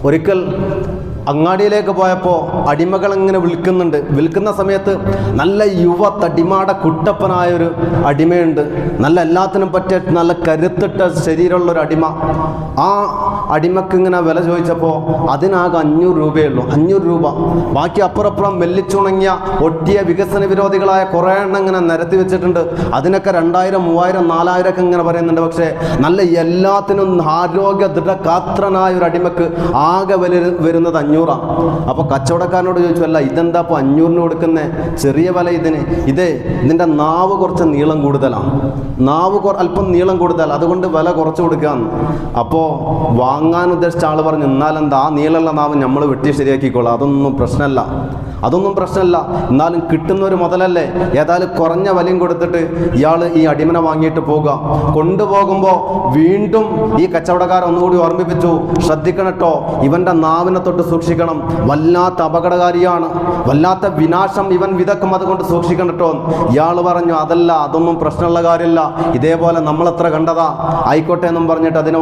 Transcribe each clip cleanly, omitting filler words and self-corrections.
ഒരിക്കൽ അങ്ങാടിയിലേക്ക് പോയപ്പോൾ അടിമകൾ ഇങ്ങനെ വിൽക്കുന്നുണ്ട്. വിൽക്കുന്ന സമയത്ത് നല്ല യുവ തടിമാട കുട്ടപ്പനായൊരു അടിമയുണ്ട്. നല്ല എല്ലാത്തിനും പറ്റിയ നല്ല കരുത്തിട്ട ശരീരമുള്ളൊരു അടിമ. ആ അടിമക്ക് ഇങ്ങനെ വില ചോദിച്ചപ്പോൾ അതിനാകെ 500 രൂപയുള്ളൂ. 500 രൂപ. ബാക്കി അപ്പുറപ്പുറം മെല്ലിച്ചുണങ്ങിയ ഒട്ടിയ വികസന വിരോധികളായ കുറേ എണ്ണം ഇങ്ങനെ നിരത്തി വെച്ചിട്ടുണ്ട്. അതിനൊക്കെ 2000, 3000, 4000 ഒക്കെ ഇങ്ങനെ പറയുന്നുണ്ട്. പക്ഷേ നല്ല എല്ലാത്തിനും ആരോഗ്യ ദൃഢഗാത്രനായ ഒരു അടിമക്ക് ആകെ വില വരുന്നത് 500. അപ്പോൾ കച്ചവടക്കാരനോട് ചോദിച്ചു, അല്ല ഇതെന്താ ഇപ്പോൾ 500 കൊടുക്കുന്നേ? ചെറിയ വില ഇതിന്. ഇതിൻ്റെ നാവ് കുറച്ച് നീളം കൂടുതലാണ്. നാവ് അല്പം നീളം കൂടുതൽ, അതുകൊണ്ട് വില കുറച്ച് കൊടുക്കാന്ന്. അപ്പോൾ വാങ്ങാൻ ഉദ്ദേശിച്ച ആൾ പറഞ്ഞു, എന്നാലെന്താ, ആ നീളമുള്ള നാവ് നമ്മൾ വെട്ടി ശരിയാക്കിക്കോളാം, അതൊന്നും പ്രശ്നമല്ല. എന്നാലും കിട്ടുന്നൊരു മുതലല്ലേ, ഏതായാലും കുറഞ്ഞ വിലയും കൊടുത്തിട്ട് ഇയാൾ ഈ അടിമനെ വാങ്ങിയിട്ട് പോകുക. കൊണ്ടുപോകുമ്പോൾ വീണ്ടും ഈ കച്ചവടക്കാരൻ ഒന്നുകൂടി ഓർമ്മിപ്പിച്ചു, ശ്രദ്ധിക്കണം കേട്ടോ, ഇവൻ്റെ നാവിനെ തൊട്ട് സൂക്ഷിക്കണം, വല്ലാത്ത അപകടകാരിയാണ്, വല്ലാത്ത വിനാശം ഇവൻ വിതക്കും, അതുകൊണ്ട് സൂക്ഷിക്കണം കേട്ടോ. ഇയാൾ പറഞ്ഞു, അതല്ല, അതൊന്നും പ്രശ്നമുള്ള കാര്യമില്ല, ഇതേപോലെ നമ്മളെത്ര കണ്ടതാ, ആയിക്കോട്ടെ എന്നും പറഞ്ഞിട്ട് അതിനെ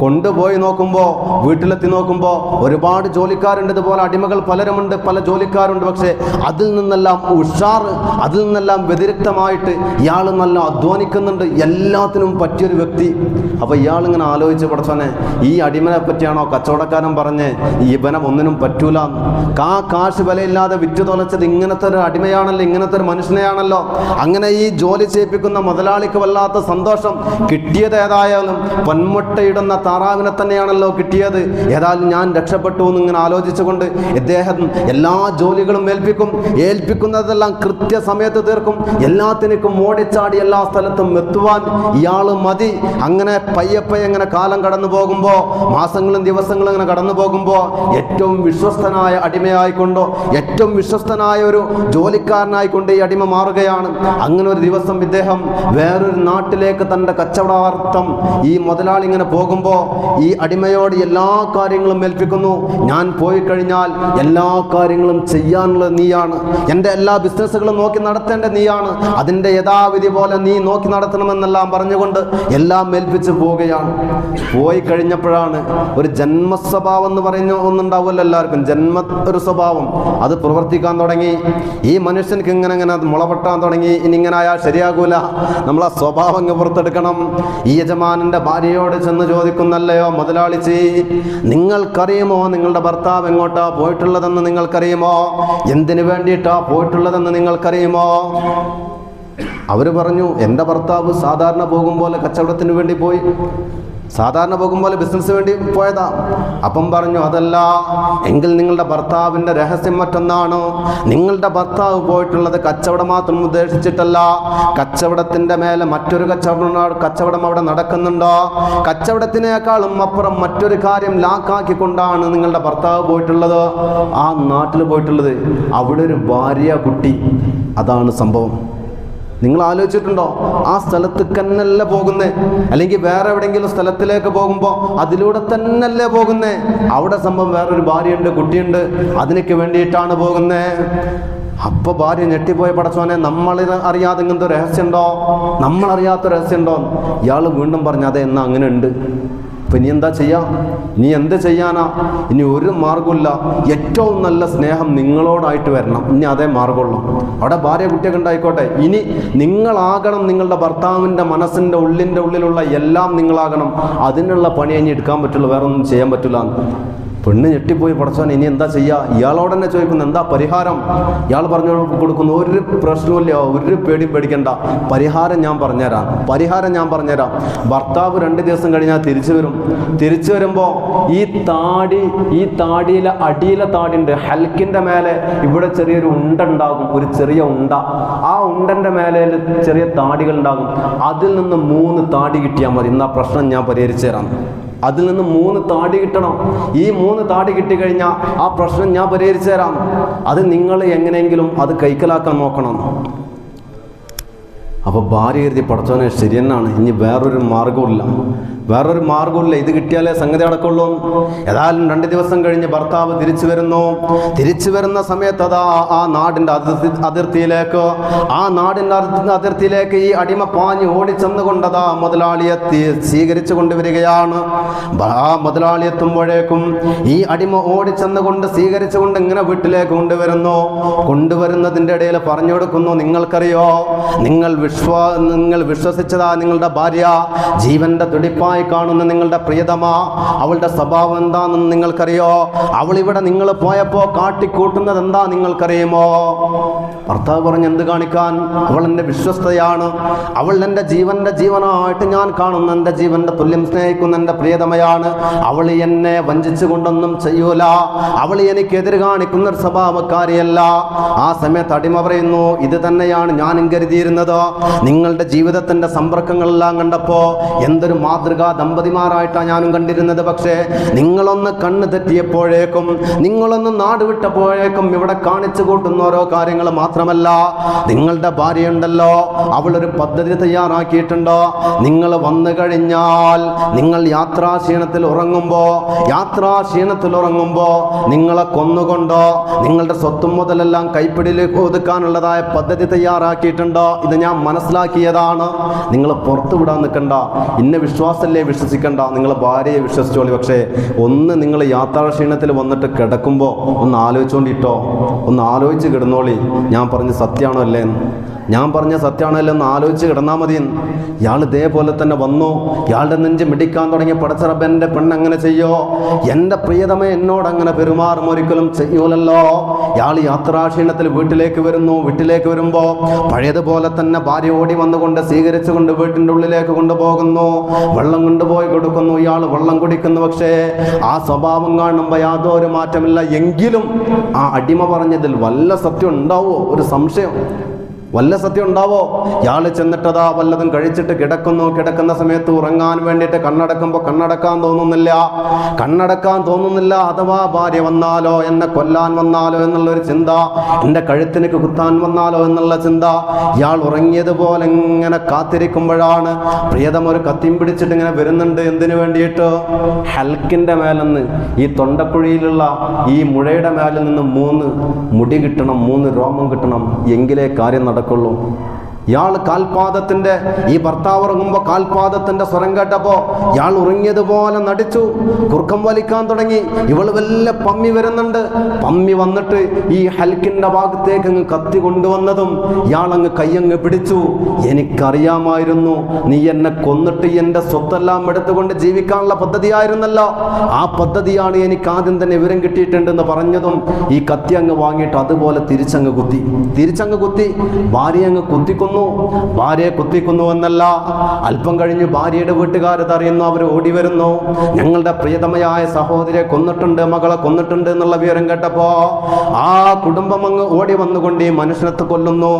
കൊണ്ടുപോയി നോക്കുമ്പോൾ, വീട്ടിലെത്തി നോക്കുമ്പോൾ ഒരുപാട് ജോലിക്കാരുണ്ട്, ഇതുപോലെ അടിമകൾ പലരുമുണ്ട്, പല ജോലിക്കാരുണ്ട്. പക്ഷേ അതിൽ നിന്നെല്ലാം അതിൽ നിന്നെല്ലാം വ്യതിരിക്തമായിട്ട് ഇയാൾ നല്ല അധ്വാനിക്കുന്നുണ്ട്, എല്ലാത്തിനും പറ്റിയൊരു വ്യക്തി. അപ്പോൾ ഇയാളിങ്ങനെ ആലോചിച്ച്, പഠിച്ചോനെ, ഈ അടിമനെ പറ്റിയാണോ കച്ചവടക്കാരൻ പറഞ്ഞ് ഇവനെ ഒന്നിനും പറ്റൂല, കാശ് വിലയില്ലാതെ വിറ്റു തൊലച്ചത് ഇങ്ങനത്തെ ഒരു അടിമയാണല്ലോ, ഇങ്ങനത്തെ ഒരു മനുഷ്യനെയാണല്ലോ. അങ്ങനെ ഈ ജോലി ചെയ്യിപ്പിക്കുന്ന മുതലാളിക്ക് വല്ലാത്ത സന്തോഷം. കിട്ടിയത് ഏതായാലും പൊന്മുട്ടയിടുന്ന താറാവിനെ തന്നെയാണല്ലോ കിട്ടിയത്, ഏതായാലും ഞാൻ രക്ഷപ്പെട്ടു എന്നിങ്ങനെ ആലോചിച്ചുകൊണ്ട് ഇദ്ദേഹം എല്ലാ ജോലികളും ഏൽപ്പിക്കുന്നതെല്ലാം കൃത്യസമയത്ത് തീർക്കും. എല്ലാത്തിനും ഓടിച്ചാടി എല്ലാ സ്ഥലത്തും എത്തുവാൻ ഇയാൾ മതി. അങ്ങനെ പയ്യപ്പയ്യ ഇങ്ങനെ കാലം കടന്നു പോകുമ്പോൾ, മാസങ്ങളും ദിവസങ്ങളും ഇങ്ങനെ കടന്നു പോകുമ്പോൾ, ഏറ്റവും വിശ്വസ്തനായ അടിമയായിക്കൊണ്ടോ, ഏറ്റവും വിശ്വസ്തനായ ഒരു ജോലിക്കാരനായിക്കൊണ്ട് ഈ അടിമ മാറുകയാണ്. അങ്ങനെ ഒരു ദിവസം ഇദ്ദേഹം വേറൊരു നാട്ടിലേക്ക് തൻ്റെ കച്ചവടാർത്ഥം ഈ മുതലാളി ഇങ്ങനെ പോകുമ്പോൾ ഈ അടിമയോട് എല്ലാ കാര്യങ്ങളും ഏൽപ്പിക്കുന്നു. ഞാൻ പോയി കഴിഞ്ഞാൽ എല്ലാ കാര്യങ്ങളും ചെയ്യാനുള്ള നീയാണ്, എൻ്റെ എല്ലാ ബിസിനസ്സുകളും നോക്കി നടത്തേണ്ട നീയാണ്, അതിൻ്റെ യഥാവിധി പോലെ നീ നോക്കി നടത്തണമെന്നെല്ലാം പറഞ്ഞുകൊണ്ട് എല്ലാം ഏൽപ്പിച്ച് പോവുകയാണ്. പോയി കഴിഞ്ഞപ്പോഴാണ് ഒരു ജന്മസ്വഭാവം എന്ന് പറയുന്ന ഒന്നുണ്ടാവുമല്ലോ എല്ലാവർക്കും, ഒരു സ്വഭാവം അത് പ്രവർത്തിക്കാൻ തുടങ്ങി. ഈ മനുഷ്യർക്ക് ഇങ്ങനെ അത് മുളപൊട്ടാൻ തുടങ്ങി. ഇനി ഇങ്ങനെ ആയാൽ ശരിയാകൂല, നമ്മളാ സ്വഭാവം പുറത്തെടുക്കണം. ഈ യജമാനന്റെ ഭാര്യയോട് ചെന്ന് ചോദിക്കുന്നല്ലയോ മുതലാളിച്ചി, നിങ്ങൾക്കറിയുമോ നിങ്ങളുടെ ഭർത്താവ് എങ്ങോട്ടാ പോയിട്ടുള്ളതെന്ന് നിങ്ങൾക്കറിയുമോ? എന്തിനു വേണ്ടിയിട്ടാ പോയിട്ടുള്ളതെന്ന് നിങ്ങൾക്കറിയുമോ? അവർ പറഞ്ഞു, എൻ്റെ ഭർത്താവ് സാധാരണ പോകും പോലെ കച്ചവടത്തിന് വേണ്ടി പോയി, സാധാരണ പോകും പോലെ ബിസിനസ് വേണ്ടി പോയതാ. അപ്പം പറഞ്ഞു, അതല്ല എങ്കിൽ നിങ്ങളുടെ ഭർത്താവിൻ്റെ രഹസ്യം മറ്റൊന്നാണോ? നിങ്ങളുടെ പോയിട്ടുള്ളത് കച്ചവടം മാത്രം ഉദ്ദേശിച്ചിട്ടല്ല, കച്ചവടത്തിൻ്റെ മേലെ മറ്റൊരു കച്ചവടം അവിടെ നടക്കുന്നുണ്ടോ? കച്ചവടത്തിനേക്കാളും അപ്പുറം മറ്റൊരു കാര്യം ലാക്കാക്കിക്കൊണ്ടാണ് നിങ്ങളുടെ ഭർത്താവ് പോയിട്ടുള്ളത്, ആ നാട്ടിൽ പോയിട്ടുള്ളത്. അവിടെ ഒരു ഭാര്യ കുട്ടി, അതാണ് സംഭവം. നിങ്ങൾ ആലോചിച്ചിട്ടുണ്ടോ? ആ സ്ഥലത്തേക്ക് തന്നെയല്ലേ പോകുന്നേ, അല്ലെങ്കിൽ വേറെ എവിടെയെങ്കിലും സ്ഥലത്തിലേക്ക് പോകുമ്പോൾ അതിലൂടെ തന്നെയല്ലേ പോകുന്നേ. അവിടെ സംഭവം വേറൊരു ഭാര്യയുണ്ട്, കുട്ടിയുണ്ട്, അതിനൊക്കെ വേണ്ടിയിട്ടാണ് പോകുന്നേ. അപ്പൊ ഭാര്യ ഞെട്ടിപ്പോയ, പടച്ചോനെ, അറിയാതെ ഇങ്ങനത്തെ രഹസ്യമുണ്ടോ, നമ്മളറിയാത്ത രഹസ്യമുണ്ടോ? ഇയാൾ വീണ്ടും പറഞ്ഞു, അതെ, എന്നാ അങ്ങനെ ഉണ്ട്. അപ്പം ഇനി എന്താ ചെയ്യാ? നീ എന്ത് ചെയ്യാനാ? ഇനി ഒരു മാർഗമില്ല, ഏറ്റവും നല്ല സ്നേഹം നിങ്ങളോടായിട്ട് വരണം, ഇനി അതേ മാർഗമുള്ളൂ. അവിടെ ഭാര്യ കുട്ടിയൊക്കെ ഉണ്ടായിക്കോട്ടെ, ഇനി നിങ്ങളാകണം, നിങ്ങളുടെ ഭർത്താവിൻ്റെ മനസ്സിൻ്റെ ഉള്ളിലുള്ള എല്ലാം നിങ്ങളാകണം. അതിനുള്ള പണി ഇനി എടുക്കാൻ പറ്റുള്ളൂ, വേറെ ഒന്നും ചെയ്യാൻ പറ്റില്ല. പെണ്ണ് ഞെട്ടിപ്പോയി, പടച്ചോൻ ഇനി എന്താ ചെയ്യുക? ഇയാളോട് തന്നെ ചോദിക്കുന്നു, എന്താ പരിഹാരം? ഇയാൾ പറഞ്ഞു കൊടുക്കുന്നു, ഒരു പ്രശ്നമില്ല, ഒരു പേടിയും പേടിക്കണ്ട, പരിഹാരം ഞാൻ പറഞ്ഞുതരാം. ഭർത്താവ് 2 ദിവസം കഴിഞ്ഞാൽ തിരിച്ചു വരുമ്പോൾ ഈ താടിയിലെ അടിയിലെ താടിയുണ്ട്, ഹൽക്കിൻ്റെ മേലെ ഇവിടെ ചെറിയൊരു ഉണ്ട ഉണ്ടാകും, ഒരു ചെറിയ ഉണ്ട. ആ ഉണ്ടൻ്റെ മേലെ ചെറിയ താടികൾ ഉണ്ടാകും. അതിൽ നിന്ന് 3 താടി കിട്ടിയാൽ മതി, എന്നാ പ്രശ്നം ഞാൻ പരിഹരിച്ചു തരാം. അതിൽ നിന്ന് 3 താടി കിട്ടണം. ഈ 3 താടി കിട്ടിക്കഴിഞ്ഞാൽ ആ പ്രശ്നം ഞാൻ പരിഹരിച്ചു തരാം. അത് നിങ്ങൾ എങ്ങനെയെങ്കിലും അത് കൈക്കലാക്കാൻ നോക്കണം. അപ്പോൾ ഭാര്യ കരുതി പടച്ചോനെ ശരിയെന്നാണ്, ഇനി വേറൊരു മാർഗമില്ല, ഇത് കിട്ടിയാലേ സംഗതി അടക്കുള്ളൂ. ഏതായാലും 2 ദിവസം കഴിഞ്ഞ് ഭർത്താവ് തിരിച്ചു വരുന്ന സമയത്ത് അതാ ആ നാടിൻ്റെ അതിർത്തിയിലേക്ക് ഈ അടിമ പാഞ്ഞ് ഓടിച്ചെന്നുകൊണ്ടതാ മുതലാളിയെ സ്വീകരിച്ചു കൊണ്ടുവരികയാണ്. ആ മുതലാളി എത്തുമ്പോഴേക്കും ഈ അടിമ ഓടിച്ചെന്നുകൊണ്ട് സ്വീകരിച്ചുകൊണ്ട് ഇങ്ങനെ വീട്ടിലേക്ക് കൊണ്ടുവരുന്നതിൻ്റെ ഇടയിൽ പറഞ്ഞു കൊടുക്കുന്നു, നിങ്ങൾക്കറിയോ, നിങ്ങൾ വിശ്വസിച്ചതാ നിങ്ങളുടെ ഭാര്യ, ജീവന്റെ തുടിപ്പായി കാണുന്ന നിങ്ങളുടെ പ്രിയതമ, അവളുടെ സ്വഭാവം എന്താണെന്ന് നിങ്ങൾക്കറിയോ? അവൾ ഇവിടെ നിങ്ങൾ പോയപ്പോ കാട്ടിക്കൂട്ടുന്നത് എന്താ നിങ്ങൾക്കറിയുമോ? ഭർത്താവ് പറഞ്ഞു, എന്ത് കാണിക്കാൻ? അവൾ എൻ്റെ വിശ്വസ്തയാണ്, അവൾ എൻ്റെ ജീവനായിട്ട് ഞാൻ കാണുന്ന, എൻ്റെ ജീവന്റെ തുല്യം സ്നേഹിക്കുന്ന എൻ്റെ പ്രിയതമയാണ്. അവൾ എന്നെ വഞ്ചിച്ചു കൊണ്ടൊന്നും ചെയ്യൂല, അവൾ എനിക്ക് എതിര് കാണിക്കുന്ന ഒരു സ്വഭാവക്കാരിയല്ല. ആ സമയത്ത് അടിമ പറയുന്നു, ഇത് തന്നെയാണ് ഞാനും കരുതിയിരുന്നത്. നിങ്ങളുടെ ജീവിതത്തിന്റെ സമ്പർക്കങ്ങളെല്ലാം കണ്ടപ്പോ എന്തൊരു മാതൃകാ ദമ്പതിമാരായിട്ടാണ് ഞാനും കണ്ടിരുന്നത്. പക്ഷേ നിങ്ങളൊന്ന് കണ്ണ് തെറ്റിയപ്പോഴേക്കും, നിങ്ങളൊന്ന് നാട് വിട്ടപ്പോഴേക്കും ഇവിടെ കാണിച്ചു കൂട്ടുന്ന ഓരോ കാര്യങ്ങൾ മാത്രമല്ല, നിങ്ങളുടെ ഭാര്യയുണ്ടല്ലോ, അവളൊരു പദ്ധതി തയ്യാറാക്കിയിട്ടുണ്ടോ. നിങ്ങൾ വന്നു കഴിഞ്ഞാൽ, നിങ്ങൾ യാത്രാക്ഷീണത്തിൽ ഉറങ്ങുമ്പോ നിങ്ങളെ കൊന്നുകൊണ്ടോ നിങ്ങളുടെ സ്വത്തും മുതലെല്ലാം കൈപ്പിടിയിൽ ഒതുക്കാനുള്ളതായ പദ്ധതി തയ്യാറാക്കിയിട്ടുണ്ടോ. ഇത് ഞാൻ മനസ്സിലാക്കിയതാണ്. നിങ്ങൾ പുറത്തു വിടാൻ നിൽക്കണ്ട, ഇന്ന വിശ്വാസമല്ലേ വിശ്വസിക്കണ്ട, നിങ്ങൾ ഭാര്യയെ വിശ്വസിച്ചോളി. പക്ഷേ ഒന്ന് നിങ്ങൾ യാത്രാക്ഷീണത്തിൽ വന്നിട്ട് കിടക്കുമ്പോൾ ഒന്ന് ആലോചിച്ച് കിടന്നോളി, ഞാൻ പറഞ്ഞ സത്യമാണോ അല്ലേന്ന്. ഞാൻ പറഞ്ഞ സത്യമാണല്ലോ എന്ന് ആലോചിച്ച് കിടന്നാൽ മതി. ഇയാൾ ഇതേപോലെ തന്നെ വന്നു, ഇയാളുടെ നെഞ്ച് മിടിക്കാൻ തുടങ്ങിയ പടച്ചറബ്, എൻ്റെ പെണ്ണങ്ങനെ ചെയ്യോ, എൻ്റെ പ്രിയതമ എന്നോട് അങ്ങനെ പെരുമാറും ഒരിക്കലും ചെയ്യൂലല്ലോ. ഇയാൾ യാത്രാക്ഷീണത്തിൽ വീട്ടിലേക്ക് വരുമ്പോൾ പഴയതുപോലെ തന്നെ ഭാര്യ ഓടി വന്നുകൊണ്ട് സ്വീകരിച്ചുകൊണ്ട് വീട്ടിൻ്റെ ഉള്ളിലേക്ക് കൊണ്ടുപോകുന്നു, വെള്ളം കൊണ്ടുപോയി കൊടുക്കുന്നു, ഇയാൾ വെള്ളം കുടിക്കുന്നു. പക്ഷേ ആ സ്വഭാവം കാണുമ്പോൾ യാതൊരു മാറ്റമില്ല. എങ്കിലും ആ അടിമ പറഞ്ഞതിൽ വല്ല സത്യം ഉണ്ടാവോ? ഒരു സംശയം, വല്ല സത്യം ഉണ്ടാവോ? ഇയാൾ ചെന്നിട്ടതാ വല്ലതും കഴിച്ചിട്ട് കിടക്കുന്ന സമയത്ത് ഉറങ്ങാൻ വേണ്ടിയിട്ട് കണ്ണടക്കാൻ തോന്നുന്നില്ല. അഥവാ ഭാര്യ വന്നാലോ, എന്നെ കൊല്ലാൻ വന്നാലോ എന്നുള്ളൊരു ചിന്ത, എൻ്റെ കഴുത്തിനേക്ക് കുത്താൻ വന്നാലോ എന്നുള്ള ചിന്ത. ഇയാൾ ഉറങ്ങിയതുപോലെ ഇങ്ങനെ കാത്തിരിക്കുമ്പോഴാണ് പ്രിയതമ ഒരു കത്തിയും പിടിച്ചിട്ട് ഇങ്ങനെ വരുന്നുണ്ട്. എന്തിനു വേണ്ടിയിട്ട്? ഹൽക്കിൻ്റെ മേലെന്ന്, ഈ തൊണ്ടക്കുഴിയിലുള്ള ഈ മുഴയുടെ മേലിൽ നിന്ന് 3 മുടി കിട്ടണം, 3 രോമം കിട്ടണം, എങ്കിലേ കാര്യം നടക്കുള്ളൂ. ഇയാൾ ഈ ഭർത്താവ് ഉറങ്ങുമ്പോൾ കാൽപാദത്തിന്റെ സ്വരം കേട്ടപ്പോ ഇയാൾ ഉറങ്ങിയതുപോലെ നടിച്ചു, കുറുക്കം വലിക്കാൻ തുടങ്ങി. ഇവൾ വല്ല പമ്മി വരുന്നുണ്ട്. പമ്മി വന്നിട്ട് ഈ ഹൽക്കിന്റെ ഭാഗത്തേക്ക് അങ്ങ് കത്തി കൊണ്ടുവന്നതും ഇയാൾ അങ്ങ് കയ്യങ്ങ് പിടിച്ചു. എനിക്കറിയാമായിരുന്നു നീ എന്നെ കൊന്നിട്ട് എൻ്റെ സ്വത്തെല്ലാം എടുത്തുകൊണ്ട് ജീവിക്കാനുള്ള പദ്ധതിയായിരുന്നല്ലോ, ആ പദ്ധതിയാണ് എനിക്ക് ആദ്യം തന്നെ വിവരം കിട്ടിയിട്ടുണ്ടെന്ന് പറഞ്ഞതും ഈ കത്തി അങ്ങ് വാങ്ങിയിട്ട് അതുപോലെ തിരിച്ചങ്ങ് കുത്തി ഭാര്യയെ അങ്ങ് ഭാര്യയെ കുത്തിക്കുന്നു എന്നല്ല, അല്പം കഴിഞ്ഞ് ഭാര്യയുടെ വീട്ടുകാരത് അറിയുന്നു. അവർ ഓടി വരുന്നു, ഞങ്ങളുടെ പ്രിയതമയായ സഹോദരിയെ കൊന്നിട്ടുണ്ട്, മകളെ കൊന്നിട്ടുണ്ട് എന്നുള്ള വിവരം കേട്ടപ്പോ ആ കുടുംബം അങ്ങ് ഓടി വന്നുകൊണ്ട് ഈ മനുഷ്യനെ കൊല്ലുന്നു.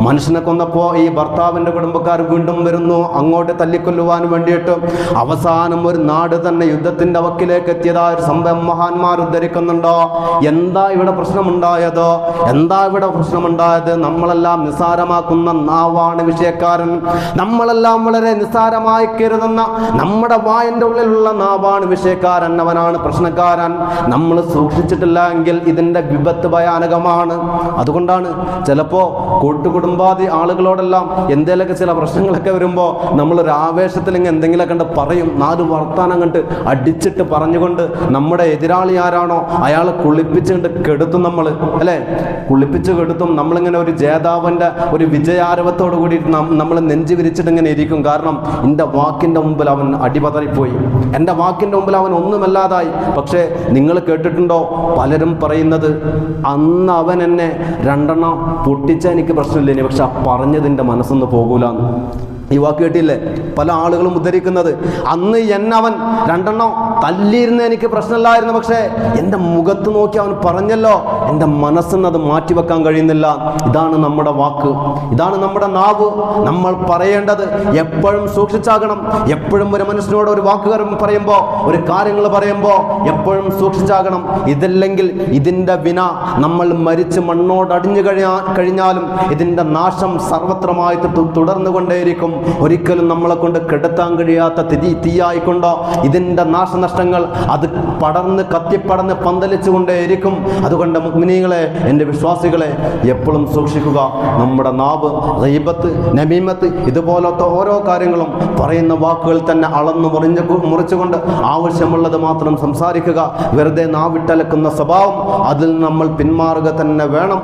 മനുഷ്യനെ കൊന്നപ്പോ ഈ ഭർത്താവിന്റെ കുടുംബക്കാർ വീണ്ടും വരുന്നു, അങ്ങോട്ട് തല്ലിക്കൊല്ലുവാൻ വേണ്ടിയിട്ട്. അവസാനം ഒരു നാട് തന്നെ യുദ്ധത്തിന്റെ വക്കിലേക്ക് എത്തിയതായ ഒരു സംഭവം മഹാന്മാർ ഉദ്ധരിക്കുന്നുണ്ടോ. എന്താ ഇവിടെ പ്രശ്നമുണ്ടായത്? നമ്മളെല്ലാം നിസാരമാക്കുന്ന നാവാണ് വിഷയക്കാരൻ. നമ്മളെല്ലാം വളരെ നിസ്സാരമായി കരുതുന്ന നമ്മുടെ വായന്റെ ഉള്ളിലുള്ള നാവാണ് വിഷയക്കാരൻ, അവനാണ് പ്രശ്നക്കാരൻ. നമ്മൾ സൂക്ഷിച്ചിട്ടില്ല എങ്കിൽ ഇതിന്റെ വിപത്ത് ഭയാനകമാണ്. അതുകൊണ്ടാണ് ചിലപ്പോ കൂട്ടുകുടുംബാദി ആളുകളോടെല്ലാം എന്തെങ്കിലുമൊക്കെ ചില പ്രശ്നങ്ങളൊക്കെ വരുമ്പോൾ നമ്മളൊരു ആവേശത്തിൽ എന്തെങ്കിലുമൊക്കെ കണ്ട് പറയും, 4 വർത്താനം കണ്ട് അടിച്ചിട്ട് പറഞ്ഞുകൊണ്ട് നമ്മുടെ എതിരാളി ആരാണോ അയാളെ കുളിപ്പിച്ചുകൊണ്ട് കെടുത്തും നമ്മൾ, അല്ലേ? കുളിപ്പിച്ച് കെടുത്തും. നമ്മളിങ്ങനെ ഒരു ജേതാവിന്റെ ഒരു വിജയാരവത്തോടു കൂടി നമ്മൾ നെഞ്ചു വിരിച്ചിട്ട് ഇങ്ങനെ ഇരിക്കും. കാരണം എൻ്റെ വാക്കിൻ്റെ മുമ്പിൽ അവൻ അടിപതറിപ്പോയി, എൻ്റെ വാക്കിൻ്റെ മുമ്പിൽ അവൻ ഒന്നുമല്ലാതായി. പക്ഷേ നിങ്ങൾ കേട്ടിട്ടുണ്ടോ പലരും പറയുന്നത്, അന്ന് അവൻ എന്നെ 2 പൊട്ടിച്ച എനിക്ക് പ്രശ്നമില്ല, പക്ഷെ ആ പറഞ്ഞതിൻ്റെ മനസ്സൊന്ന് പോകൂലെന്ന്. ഈ വാക്ക് കേട്ടില്ലേ പല ആളുകളും ഉദ്ധരിക്കുന്നത്? അന്ന് എന്നെ അവൻ 2 തല്ലിയിരുന്ന് എനിക്ക് പ്രശ്നമില്ലായിരുന്നു, പക്ഷേ എൻ്റെ മുഖത്ത് നോക്കി അവൻ പറഞ്ഞല്ലോ, എൻ്റെ മനസ്സിന് അത് മാറ്റിവെക്കാൻ കഴിയുന്നില്ല. ഇതാണ് നമ്മുടെ വാക്ക്, ഇതാണ് നമ്മുടെ നാവ്. നമ്മൾ പറയേണ്ടത് എപ്പോഴും സൂക്ഷിച്ചാകണം. എപ്പോഴും ഒരു മനുഷ്യനോട് ഒരു വാക്കുകാരൻ പറയുമ്പോൾ, ഒരു കാര്യങ്ങൾ പറയുമ്പോൾ എപ്പോഴും സൂക്ഷിച്ചാകണം. ഇതല്ലെങ്കിൽ ഇതിൻ്റെ വിന നമ്മൾ മരിച്ച് മണ്ണോടടിഞ്ഞു കഴിഞ്ഞാലും ഇതിൻ്റെ നാശം സർവത്രമായിട്ട് തുടർന്നുകൊണ്ടേയിരിക്കും. ഒരിക്കലും നമ്മളെ കൊണ്ട് കെടുത്താൻ കഴിയാത്ത തീയായിക്കൊണ്ടോ ഇതിൻ്റെ നാശനഷ്ടങ്ങൾ അത് പടർന്ന് കത്തിപ്പടർന്ന് പന്തലിച്ചുകൊണ്ടേയിരിക്കും. അതുകൊണ്ട് മുഅ്മിനീങ്ങളെ, എൻ്റെ വിശ്വാസികളെ, എപ്പോഴും സൂക്ഷിക്കുക. നമ്മുടെ നാവ്, ഗീബത്ത്, നമീമത്ത്, ഇതുപോലത്തെ ഓരോ കാര്യങ്ങളും പറയുന്ന വാക്കുകൾ തന്നെ അളന്നു മുറിച്ചുകൊണ്ട് ആവശ്യമുള്ളത് മാത്രം സംസാരിക്കുക. വെറുതെ നാവിട്ടലക്കുന്ന സ്വഭാവം, അതിൽ നമ്മൾ പിന്മാറുക തന്നെ വേണം.